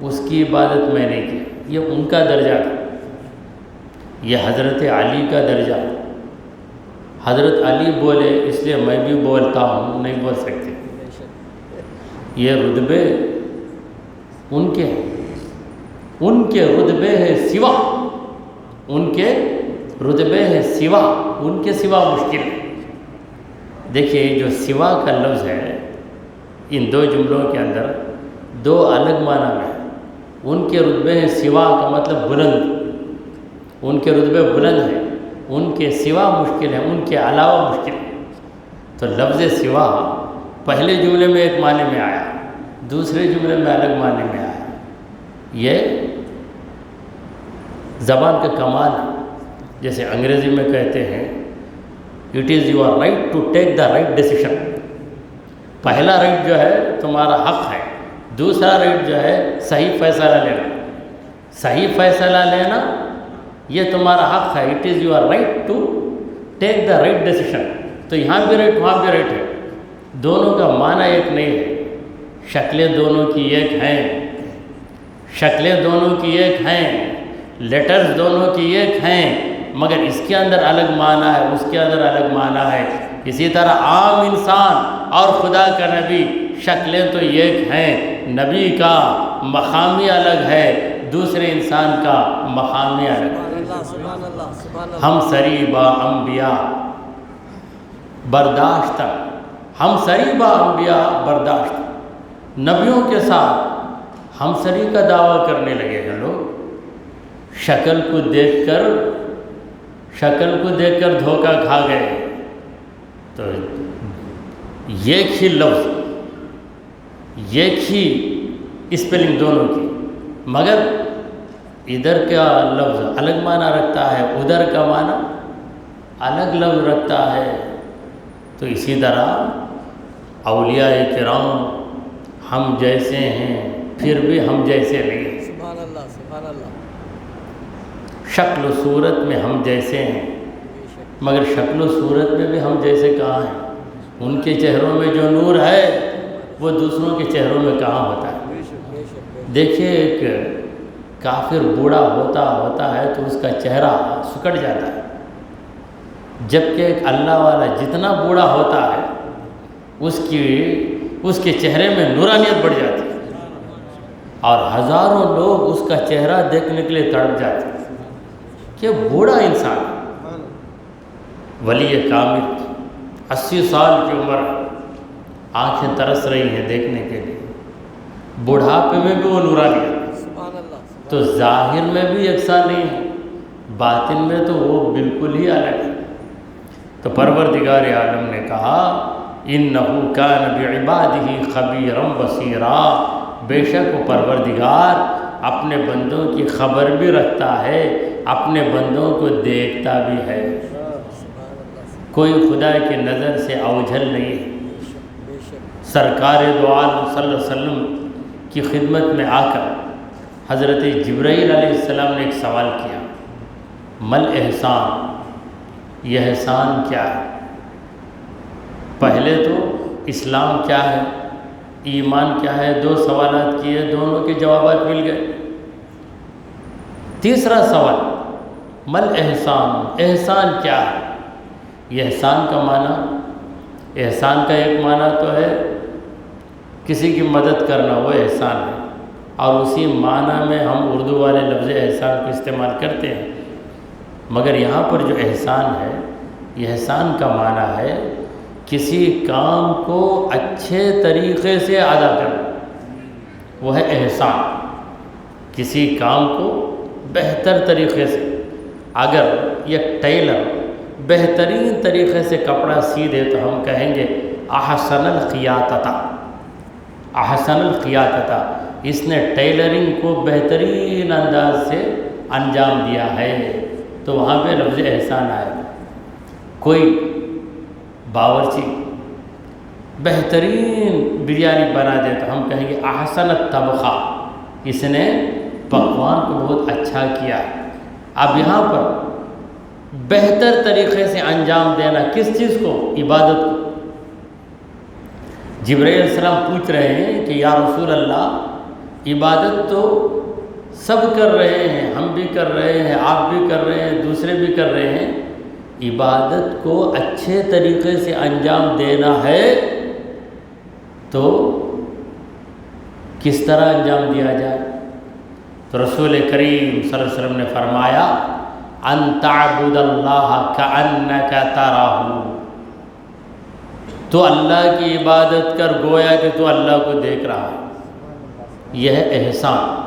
اس کی عبادت میں نہیں کی۔ یہ ان کا درجہ تھا، یہ حضرت علی کا درجہ۔ حضرت علی بولے اس لیے میں بھی بولتا ہوں، نہیں بول سکتے۔ یہ رتبے ان کے ہیں، ان کے رتبے ہے سوا، ان کے رتبے ہے سوا، ان کے سوا مشکل ہے۔ دیکھیے جو سوا کا لفظ ہے ان دو جملوں کے اندر دو الگ معنی میں۔ ان کے رتبے ہیں سوا کا مطلب بلند، ان کے رتبے بلند ہیں، ان کے سوا مشکل ہے، ان کے علاوہ مشکل ہے۔ تو لفظ سوا پہلے جملے میں ایک معنی میں آیا، دوسرے جملے میں الگ معنی میں آیا۔ یہ زبان کا کمال ہے۔ جیسے انگریزی میں کہتے ہیں it is your right to take the right decision. پہلا رائٹ جو ہے تمہارا حق ہے، دوسرا رائٹ جو ہے صحیح فیصلہ لینا۔ صحیح فیصلہ لینا یہ تمہارا حق ہے، it is your right to take the right decision. تو یہاں بھی رائٹ وہاں بھی رائٹ ہے، دونوں کا معنی ایک نہیں ہے۔ شکلیں دونوں کی ایک ہیں، شکلیں دونوں کی ایک ہیں، لیٹرز دونوں کی ایک ہیں، مگر اس کے اندر الگ معنی ہے، اس کے اندر الگ معنی ہے۔ اسی طرح عام انسان اور خدا کا نبی شکلیں تو ایک ہیں، نبی کا مقامی الگ ہے، دوسرے انسان کا مقامی الگ ہے۔ ہم سری با انبیاء برداشت، ہم سری با انبیاء برداشت، نبیوں کے ساتھ ہم سری کا دعویٰ کرنے لگے ہیں لوگ۔ شکل کو دیکھ کر دھوکہ کھا گئے۔ تو ایک ہی لفظ، ایک ہی اسپیلنگ دونوں کی، مگر ادھر کا لفظ الگ معنی رکھتا ہے، ادھر کا معنی الگ لفظ رکھتا ہے۔ تو اسی طرح اولیاء کرام ہم جیسے ہیں پھر بھی ہم جیسے نہیں ہیں. سبحان اللہ سبحان اللہ. شکل و صورت میں ہم جیسے ہیں، بے شک مگر شکل و صورت میں بھی ہم جیسے کہاں ہیں؟ ان کے چہروں میں جو نور ہے وہ دوسروں کے چہروں میں کہاں ہوتا ہے؟ بے شک بے شک بے شک. دیکھیے ایک کافر بوڑھا ہوتا ہے تو اس کا چہرہ سکڑ جاتا ہے، جبکہ ایک اللہ والا جتنا بوڑھا ہوتا ہے اس کے چہرے میں نورانیت بڑھ جاتی ہے، اور ہزاروں لوگ اس کا چہرہ دیکھنے کے لیے تڑپ جاتے ہیں کہ بوڑھا انسان، ولی کامل 80 سال کی عمر، آنکھیں ترس رہی ہیں دیکھنے کے لیے، بڑھاپے میں بھی وہ نورانیت. سبحان اللہ. تو ظاہر میں بھی یکساں نہیں ہے، باطن میں تو وہ بالکل ہی الگ ہے. تو پروردگار عالم نے کہا اِنَّهُ كَانَ بِعِبَادِهِ خَبِيرًا بَصِيرًا، بے شک وہ پروردگار اپنے بندوں کی خبر بھی رکھتا ہے، اپنے بندوں کو دیکھتا بھی ہے. سبحان اللہ. کوئی خدا کی نظر سے اوجھل نہیں ہے. بے شک بے شک. سرکار دو عالم صلی اللہ علیہ وسلم کی خدمت میں آ کر حضرت جبرائیل علیہ السلام نے ایک سوال کیا، مل احسان، یہ احسان کیا ہے؟ پہلے تو اسلام کیا ہے، ایمان کیا ہے، 2 سوالات کیے، دونوں کے جوابات مل گئے. تیسرا سوال مل احسان، احسان کیا ہے؟ یہ احسان کا معنی، احسان کا ایک معنی تو ہے کسی کی مدد کرنا، وہ احسان ہے، اور اسی معنی میں ہم اردو والے لفظ احسان کو استعمال کرتے ہیں. مگر یہاں پر جو احسان ہے، یہ احسان کا معنی ہے کسی کام کو اچھے طریقے سے ادا کرنا، وہ ہے احسان. کسی کام کو بہتر طریقے سے، اگر یہ ٹیلر بہترین طریقے سے کپڑا سی دے تو ہم کہیں گے احسن الخیاطۃ، احسن الخیاطۃ، اس نے ٹیلرنگ کو بہترین انداز سے انجام دیا ہے، تو وہاں پہ لفظ احسان آئے گا. کوئی باورچی بہترین بریانی بنا دے تو ہم کہیں گے احسن الطبخہ، اس نے پکوان کو بہت اچھا کیا. اب یہاں پر بہتر طریقے سے انجام دینا کس چیز کو؟ عبادت کو. جبرائیل علیہ السلام پوچھ رہے ہیں کہ یا رسول اللہ، عبادت تو سب کر رہے ہیں، ہم بھی کر رہے ہیں، آپ بھی کر رہے ہیں، دوسرے بھی کر رہے ہیں، عبادت کو اچھے طریقے سے انجام دینا ہے تو کس طرح انجام دیا جائے؟ تو رسول کریم صلی اللہ علیہ وسلم نے فرمایا ان تعبد اللہ کأنک تراہ، تو اللہ کی عبادت کر گویا کہ تو اللہ کو دیکھ رہا ہے. یہ ہے احسان.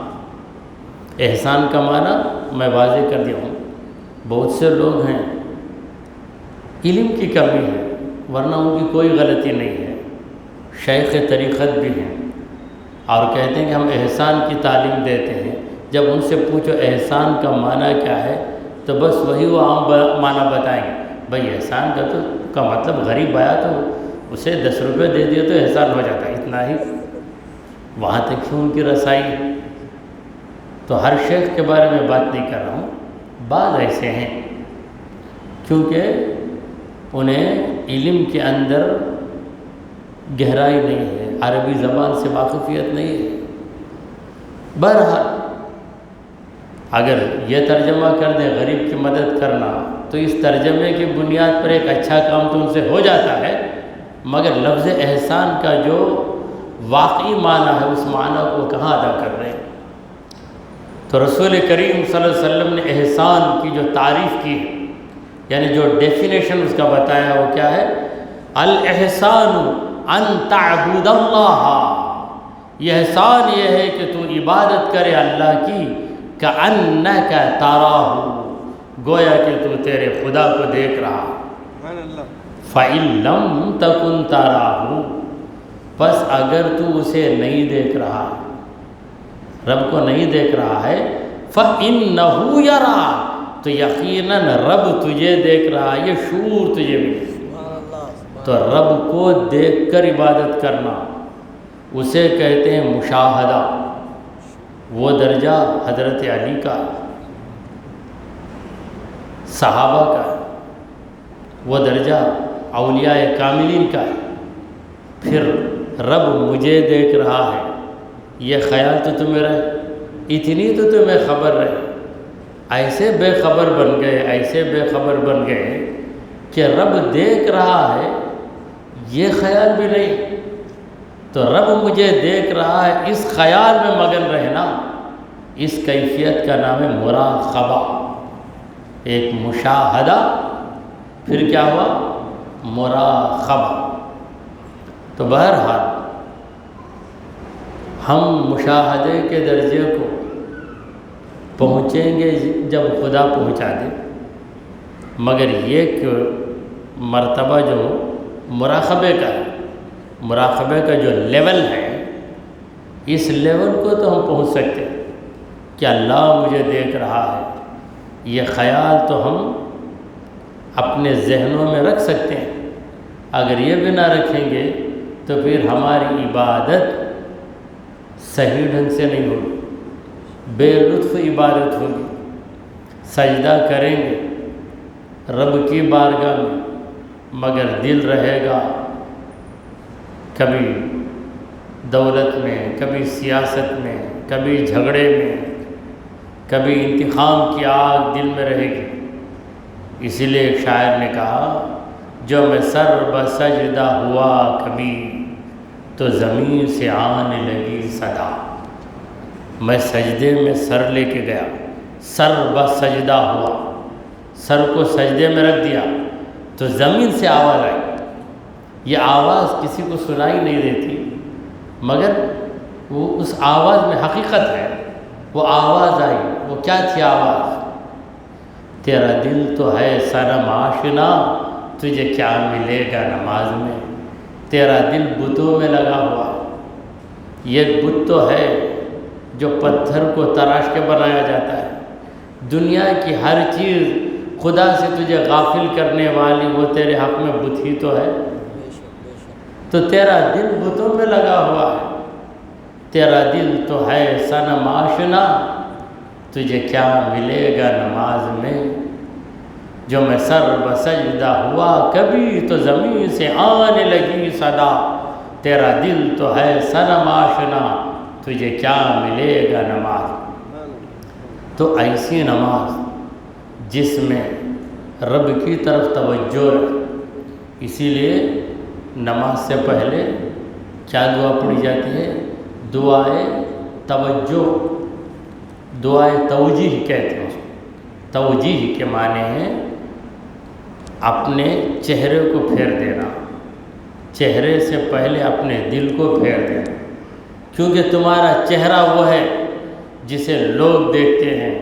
احسان کا معنی میں واضح کر دیا ہوں. بہت سے لوگ ہیں علم کی کمی ہے، ورنہ ان کی کوئی غلطی نہیں ہے، شیخ طریقت بھی ہیں، اور کہتے ہیں کہ ہم احسان کی تعلیم دیتے ہیں. جب ان سے پوچھو احسان کا معنی کیا ہے تو بس وہی وہ عام معنی بتائیں گے. بھئی احسان کا مطلب غریب آیا تو اسے 10 روپے دے دیے تو احسان ہو جاتا ہے، اتنا ہی. وہاں تک ہی ان کی رسائی. تو ہر شیخ کے بارے میں بات نہیں کر رہا ہوں، بعض ایسے ہیں کیونکہ انہیں علم کے اندر گہرائی نہیں ہے، عربی زبان سے واقفیت نہیں ہے. بہرحال اگر یہ ترجمہ کر دیں غریب کی مدد کرنا تو اس ترجمے کی بنیاد پر ایک اچھا کام تو ان سے ہو جاتا ہے، مگر لفظ احسان کا جو واقعی معنی ہے اس معنی کو کہاں ادا کر رہے ہیں. تو رسول کریم صلی اللہ علیہ وسلم نے احسان کی جو تعریف کی ہے، یعنی جو ڈیفینیشن اس کا بتایا ہے، وہ کیا ہے؟ الاحسان ان تعبد اللہ، یہ احسان یہ ہے کہ تو عبادت کرے اللہ کی، کأنک تراہ، گویا کہ تو تیرے خدا کو دیکھ رہا. فَإِن لَّمْ تَكُن تَرَاهُ، پس اگر تو اسے نہیں دیکھ رہا، رب کو نہیں دیکھ رہا ہے، فَإِنَّهُ يَرَاكَ، تو یقیناً رب تجھے دیکھ رہا ہے. یہ شعور تجھے بھی. تو رب کو دیکھ کر عبادت کرنا اسے کہتے ہیں مشاہدہ. وہ درجہ حضرت علی کا ہے، صحابہ کا ہے، وہ درجہ اولیاء کاملین کا ہے۔ پھر رب مجھے دیکھ رہا ہے، یہ خیال تو تمہیں رہے، اتنی تو تمہیں خبر رہے۔ ایسے بے خبر بن گئے، ایسے بے خبر بن گئے کہ رب دیکھ رہا ہے یہ خیال بھی نہیں، تو رب مجھے دیکھ رہا ہے اس خیال میں مگن رہنا، اس کیفیت کا نام ہے مراقبہ، ایک مشاہدہ، پھر کیا ہوا؟ مراقبہ۔ تو بہرحال ہم مشاہدے کے درجے کو پہنچیں گے جب خدا پہنچا دے، مگر یہ کہ مرتبہ جو مراقبے کا ہے، مراقبے کا جو لیول ہے، اس لیول کو تو ہم پہنچ سکتے ہیں کہ اللہ مجھے دیکھ رہا ہے، یہ خیال تو ہم اپنے ذہنوں میں رکھ سکتے ہیں۔ اگر یہ بھی نہ رکھیں گے تو پھر ہماری عبادت صحیح ڈھنگ سے نہیں ہوگی، بے لطف عبادت ہوگی۔ سجدہ کریں گے رب کی بارگاہ میں، مگر دل رہے گا کبھی دولت میں، کبھی سیاست میں، کبھی جھگڑے میں، کبھی انتقام کی آگ دل میں رہے گی۔ اسی لیے ایک شاعر نے کہا، جو میں سر بسجدہ ہوا کبھی تو زمین سے آنے لگی صدا۔ میں سجدے میں سر لے کے گیا، سر بسجدہ ہوا، سر کو سجدے میں رکھ دیا تو زمین سے آواز آئی۔ یہ آواز کسی کو سنائی نہیں دیتی، مگر وہ اس آواز میں حقیقت ہے۔ وہ آواز آئی، وہ کیا تھی آواز؟ تیرا دل تو ہے صنم آشنا، تجھے کیا ملے گا نماز میں؟ تیرا دل بتوں میں لگا ہوا، یہ بت تو ہے جو پتھر کو تراش کے بنایا جاتا ہے۔ دنیا کی ہر چیز خدا سے تجھے غافل کرنے والی وہ تیرے حق میں بت ہی تو ہے۔ تو تیرا دل بتوں میں لگا ہوا ہے، تیرا دل تو ہے صنم آشنا، تجھے کیا ملے گا نماز میں؟ جو میں سر بسجدہ ہوا کبھی تو زمین سے آنے لگی صدا، تیرا دل تو ہے صنم آشنا، تجھے کیا ملے گا نماز؟ تو ایسی نماز جس میں رب کی طرف توجہ رہے۔ اسی لیے نماز سے پہلے کیا دعا پڑھی جاتی ہے؟ دعائے توجہ، دعائے توجیہ کہتے ہیں اس کو۔ توجیہ کے معنی ہیں اپنے چہرے کو پھیر دینا، چہرے سے پہلے اپنے دل کو پھیر دینا، کیونکہ تمہارا چہرہ وہ ہے جسے لوگ دیکھتے ہیں،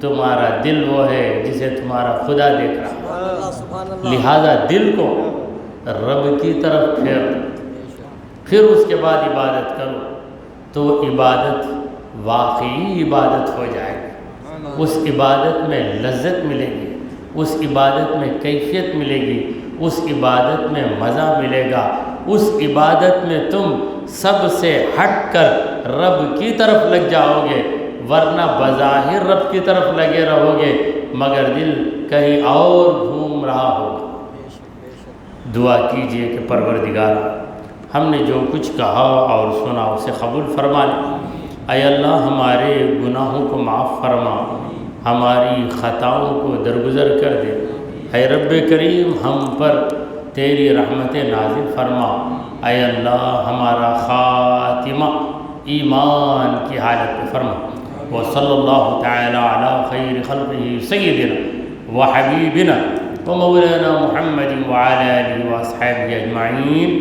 تمہارا دل وہ ہے جسے تمہارا خدا دیکھ رہا ہے۔ لہذا دل کو رب کی طرف پھیر دو، پھر اس کے بعد عبادت کرو، تو وہ عبادت واقعی عبادت ہو جائے گی۔ اس عبادت میں لذت ملے گی، اس عبادت میں کیفیت ملے گی، اس عبادت میں مزہ ملے گا، اس عبادت میں تم سب سے ہٹ کر رب کی طرف لگ جاؤ گے، ورنہ بظاہر رب کی طرف لگے رہو گے مگر دل کہیں اور گھوم رہا ہوگا۔ دعا کیجئے کہ پروردگار ہم نے جو کچھ کہا اور سنا اسے قبول فرما لے۔ اے اللہ ہمارے گناہوں کو معاف فرما، ہماری خطاؤں کو درگزر کر دے۔ اے رب کریم ہم پر تیری رحمت نازل فرما۔ اے اللہ ہمارا خاتمہ ایمان کی حالت میں فرما۔ وصلی اللہ تعالی علی خیر خلقہ سیدنا وحبیبنا ومولانا محمد وعلی آلہ واصحابہ اجمعین۔